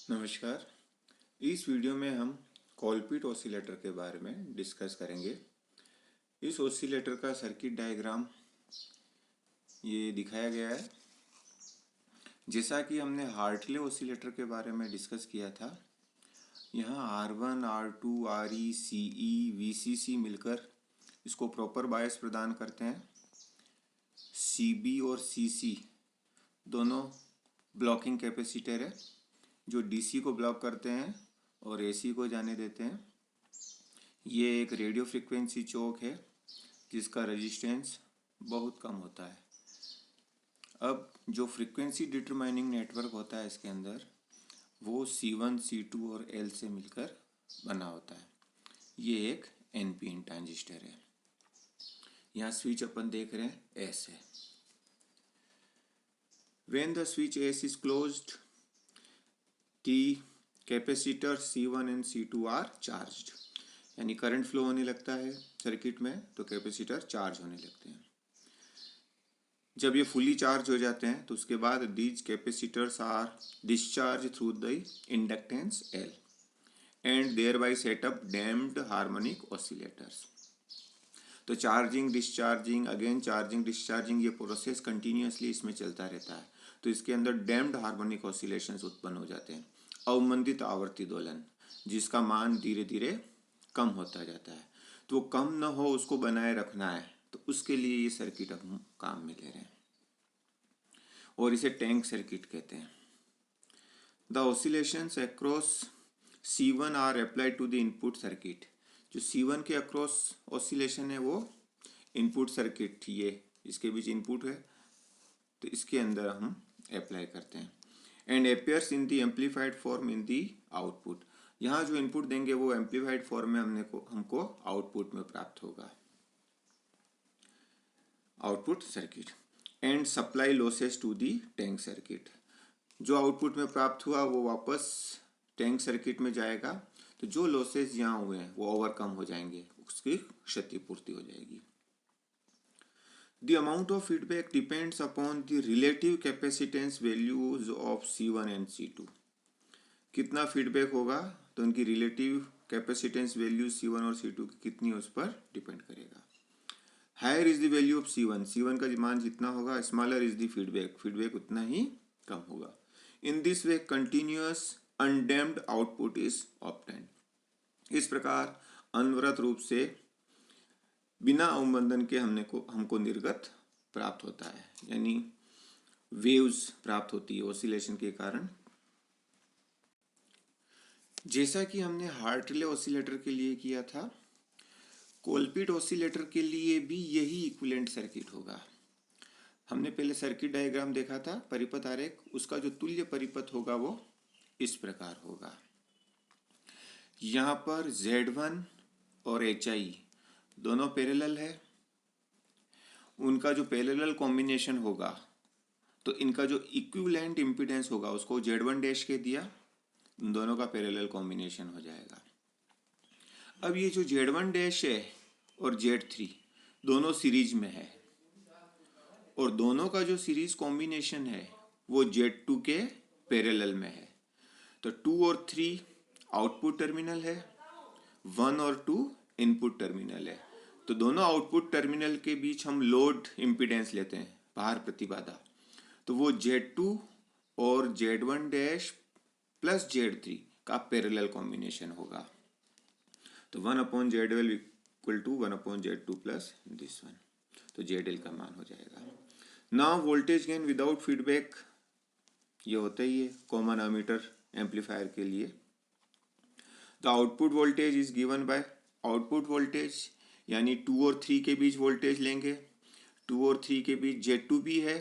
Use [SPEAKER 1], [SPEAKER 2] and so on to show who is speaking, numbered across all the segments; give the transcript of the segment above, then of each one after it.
[SPEAKER 1] नमस्कार। इस वीडियो में हम कॉलपिट ऑसिलेटर के बारे में डिस्कस करेंगे। इस ऑसिलेटर का सर्किट डायग्राम ये दिखाया गया है। जैसा कि हमने हार्टले ऑसिलेटर के बारे में डिस्कस किया था, यहाँ R1, R2, RE, CE, VCC मिलकर इसको प्रॉपर बायस प्रदान करते हैं। CB और CC दोनों ब्लॉकिंग कैपेसिटर है जो DC को ब्लॉक करते हैं और AC को जाने देते हैं। ये एक रेडियो फ्रिक्वेंसी चौक है जिसका रेजिस्टेंस बहुत कम होता है। अब जो फ्रिक्वेंसी डिटरमाइनिंग नेटवर्क होता है इसके अंदर, वो C1, C2 और L से मिलकर बना होता है। ये एक NPN ट्रांजिस्टर है। यहाँ स्विच अपन देख रहे हैं S है। When the switch S is closed, the capacitor C1 and C2 are charged। यानी करंट फ्लो होने लगता है सर्किट में तो कैपेसिटर चार्ज होने लगते हैं। जब ये फुली चार्ज हो जाते हैं तो उसके बाद these capacitors are discharge through the inductance L and thereby set up damped harmonic oscillators. तो charging discharging again charging discharging ये प्रोसेस कंटिन्यूसली इसमें चलता रहता है। तो इसके अंदर डैम्प्ड हार्मोनिक ऑसिलेशंस उत्पन्न हो जाते हैं, अवमंदित आवर्ती दोलन, जिसका मान धीरे धीरे कम होता जाता है। तो कम न हो उसको बनाए रखना है, तो उसके लिए ये सर्किट हम काम में ले रहे हैं और इसे टैंक सर्किट कहते हैं। The oscillations across C1 are applied to the input circuit. जो C1 के अक्रॉस ऑसिलेशन है वो इनपुट सर्किट, ये इसके बीच इनपुट है तो इसके अंदर हम अप्लाई करते हैं। And appears in the amplified form in the output. यहाँ जो इनपुट देंगे वो एम्पलीफाइड फॉर्म में हमको आउटपुट में प्राप्त होगा, output circuit. And supply losses to the tank circuit. जो आउटपुट में प्राप्त हुआ वो वापस टैंक सर्किट में जाएगा, तो जो लॉसेस यहाँ हुए हैं वो ओवरकम हो जाएंगे, उसकी क्षतिपूर्ति हो जाएगी। The amount of feedback depends upon the relative capacitance values of C1 and C2। कितना फीडबैक होगा तो उनकी रिलेटिव कैपेसिटेंस वैल्यू C1 और C2 की कितनी उस पर डिपेंड करेगा। Higher is the value of C1 का मान जितना होगा, स्मॉलर इज द फीडबैक उतना ही कम होगा। In this way continuous undamped output is obtained. इस प्रकार अनवरत रूप से बिना अवमंदन के हमको निर्गत प्राप्त होता है, यानी वेव्स प्राप्त होती है ऑसिलेशन के कारण। जैसा कि हमने हार्टले ऑसिलेटर के लिए किया था, कोलपिट ऑसिलेटर के लिए भी यही इक्विवेलेंट सर्किट होगा। हमने पहले सर्किट डायग्राम देखा था, परिपथ आरेख, उसका जो तुल्य परिपथ होगा वो इस प्रकार होगा। यहाँ पर Z1 और HI दोनों पैरेलल है। उनका जो पैरेलल कॉम्बिनेशन होगा तो इनका जो इक्विवेलेंट इम्पीडेंस होगा उसको Z1 डैश के दिया, उन दोनों का पैरेलल कॉम्बिनेशन हो जाएगा। अब ये जो Z1 डैश है और Z3 दोनों सीरीज में है और दोनों का जो सीरीज कॉम्बिनेशन है वो Z2 के पैरेलल में है। तो 2 और 3 आउटपुट टर्मिनल है, 1 और 2 इनपुट टर्मिनल है। तो दोनों आउटपुट टर्मिनल के बीच हम लोड इम्पीडेंस लेते हैं, बाहर प्रतिबाधा, तो वो Z2 और Z1 डैश प्लस Z3 का पैरेलल कॉम्बिनेशन होगा। तो 1/ZL equal to 1/Z2 plus this one, तो ZL का मान हो जाएगा। Now voltage gain without feedback, ये होता ही है कॉमन एमीटर एम्पलीफायर के लिए। The output voltage is given by output voltage, यानी 2 और 3 के बीच वोल्टेज लेंगे। 2 और 3 के बीच Z2 भी है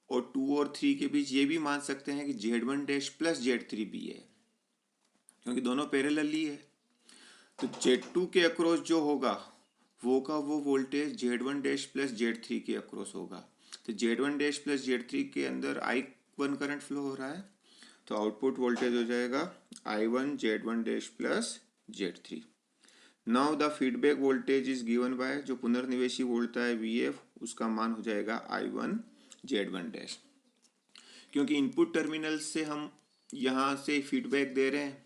[SPEAKER 1] और 2 और 3 के बीच ये भी मान सकते हैं कि Z1 डैश प्लस Z3 भी है, क्योंकि दोनों पैरेलल ही है। तो Z2 के अक्रॉस जो होगा वो voltage Z1 dash plus Z3 के अक्रॉस होगा। तो Z1 डैश प्लस Z3 के अंदर I1 करंट फ्लो हो रहा है, तो आउटपुट वोल्टेज हो जाएगा I1 Z1 dash plus Z3। Now the feedback voltage is given bye, जो पुनर्निवेशी वोल्ट है VF, उसका मान हो जाएगा I1 Z1 डैश। क्योंकि इनपुट टर्मिनल से हम यहाँ से फीडबैक दे रहे हैं,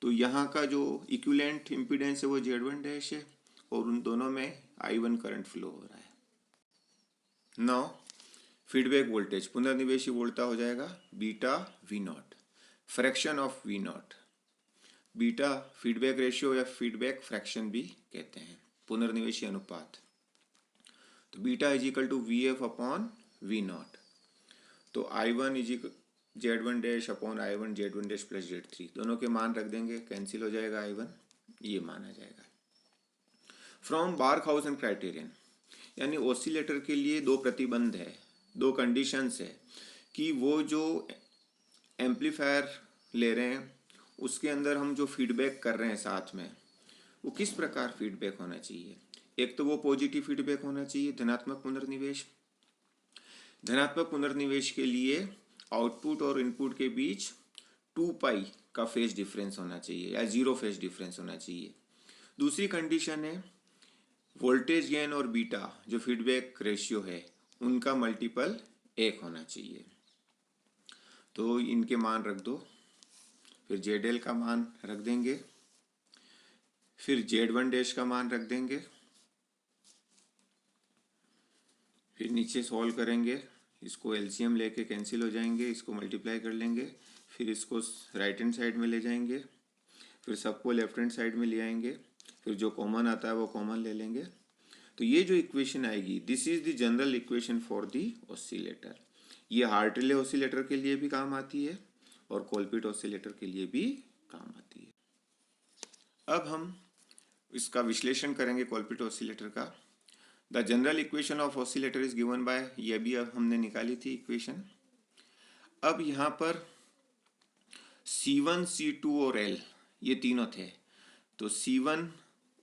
[SPEAKER 1] तो यहाँ का जो इक्विवेलेंट इम्पीडेंस है वो Z1 डैश है और उन दोनों में I1 करंट फ्लो हो रहा है। नाउ फीडबैक वोल्टेज पुनर्निवेशी वोल्टा हो जाएगा beta V naught, fraction of V naught. Beta feedback ratio या फीडबैक फ्रैक्शन भी कहते हैं, पुनर्निवेशी अनुपात। तो beta is equal to V F upon V naught. तो I1 is equal Z1 dash upon I1 Z1 dash plus Z3, दोनों के मान रख देंगे, कैंसिल हो जाएगा I1, ये माना जाएगा। फ्रॉम बारखाउसेन क्राइटेरियन, यानी ऑसिलेटर के लिए दो प्रतिबंध है, दो कंडीशंस है कि वो जो एम्पलीफायर ले रहे हैं उसके अंदर हम जो फीडबैक कर रहे हैं साथ में, वो किस प्रकार फीडबैक होना चाहिए। एक तो वो पॉजिटिव फीडबैक होना चाहिए, धनात्मक पुनर्निवेश। धनात्मक पुनर्निवेश के लिए आउटपुट और इनपुट के बीच 2 पाई का फेज डिफरेंस होना चाहिए या 0 फेज डिफरेंस होना चाहिए। दूसरी कंडीशन है वोल्टेज गेन और बीटा जो फीडबैक रेशियो है उनका मल्टीपल 1 होना चाहिए। तो इनके मान रख दो, फिर ZL का मान रख देंगे, फिर Z1 डैश का मान रख देंगे, फिर नीचे सॉल्व करेंगे, इसको एलसीएम लेके कैंसिल हो जाएंगे, इसको मल्टीप्लाई कर लेंगे, फिर इसको राइट हैंड साइड में ले जाएंगे, फिर सबको लेफ्ट हैंड साइड में ले आएंगे, फिर जो कॉमन आता है वो कॉमन ले लेंगे। तो ये जो इक्वेशन आएगी, this is the general equation for the oscillator. ये हार्टले ऑसिलेटर के लिए भी काम आती है और कोलपिट ऑसिलेटर के लिए भी काम आती है। अब हम इसका विश्लेषण करेंगे कोलपिट ऑसिलेटर का। The general equation of oscillator is given bye, ये भी अब हमने निकाली थी इक्वेशन। अब यहाँ पर C1, C2 और L ये तीनों थे, तो C1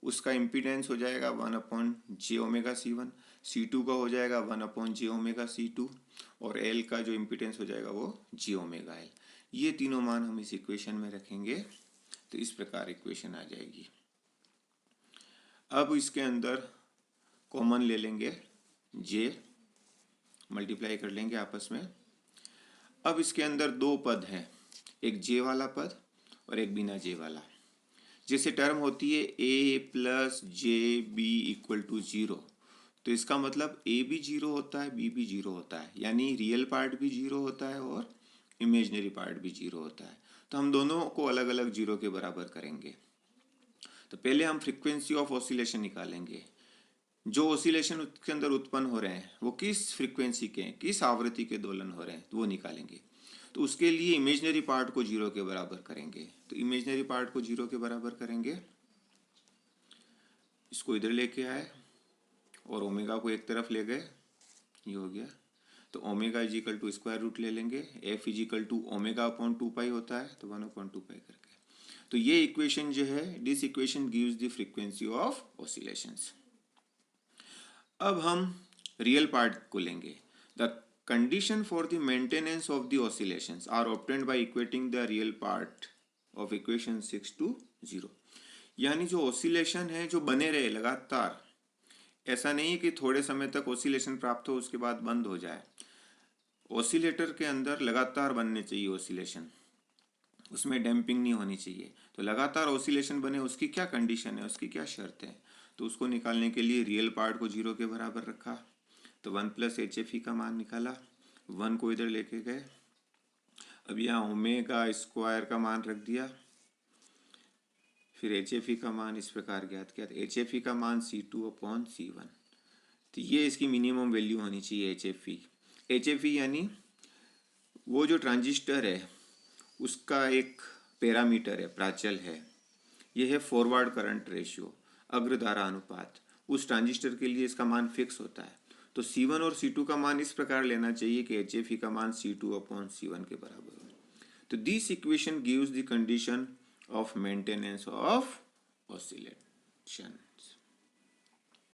[SPEAKER 1] उसका इम्पीडेंस हो जाएगा 1/j ओमेगा C1, C2 का हो जाएगा 1/j ओमेगा C2 और L का जो इम्पीडेंस हो जाएगा वो j ओमेगा L। ये तीनों मान हम इस इक्वेशन में रखेंगे, तो इस प्रकार इक्वेशन आ जाएगी। अब इसके अंदर कॉमन ले लेंगे, j मल्टीप्लाई कर लेंगे आपस में। अब इसके अंदर दो पद हैं, एक j वाला पद और एक बिना j वाला। जैसे टर्म होती है a plus J B equal to 0, तो इसका मतलब a भी 0 होता है, b भी 0 होता है, यानी रियल पार्ट भी 0 होता है और इमेजिनरी पार्ट भी 0 होता है। तो हम दोनों को अलग अलग 0 के बराबर करेंगे। तो पहले हम फ्रीक्वेंसी ऑफ ऑसिलेशन निकालेंगे, जो ऑसिलेशन उसके अंदर उत्पन्न हो रहे हैं वो किस फ्रीक्वेंसी के, किस आवृत्ति के दोलन हो रहे हैं, तो वो निकालेंगे। तो उसके लिए इमेजिनरी पार्ट को 0 के बराबर करेंगे। तो इमेजिनरी पार्ट को 0 के बराबर करेंगे, इसको इधर लेके आए और ओमेगा को एक तरफ ले गए, ये हो गया। तो omega is equal to square root ले लेंगे, F is equal to omega upon 2 pi होता है, तो 1/2 पाई करके। तो ये इक्वेशन जो है, this equation gives the frequency of oscillations. अब हम रियल पार्ट को लेंगे। The condition for the maintenance of the oscillations are obtained by equating the real part of equation 6 to 0। यानी जो ऑसिलेशन है जो बने रहे लगातार, ऐसा नहीं है कि थोड़े समय तक ऑसिलेशन प्राप्त हो उसके बाद बंद हो जाए। ऑसिलेटर के अंदर लगातार बनने चाहिए ऑसिलेशन, उसमें डैम्पिंग नहीं होनी चाहिए। तो लगातार ऑसिलेशन बने, उसकी क्या कंडीशन है, उसकी क्या शर्त है, तो उसको निकालने के लिए रियल पार्ट को 0 के बराबर रखा। तो 1 प्लस HFE का मान निकाला, 1 को इधर लेके गए। अब यहाँ ओमेगा स्क्वायर का मान रख दिया, फिर HFE का मान इस प्रकार ज्ञात किया। तो HFE का मान C2/C1, तो ये इसकी मिनिमम वैल्यू होनी चाहिए HFE। HFE यानी वो जो ट्रांजिस्टर है उसका एक पैरामीटर है, प्राचल है। यह है फॉरवर्ड करंट रेशियो, अग्रधारा अनुपात। उस ट्रांजिस्टर के लिए इसका मान फिक्स होता है। तो C1 और C2 का मान इस प्रकार लेना चाहिए कि HFE का मान C2/C1 के बराबर हो। तो this equation gives the condition of maintenance of oscillation।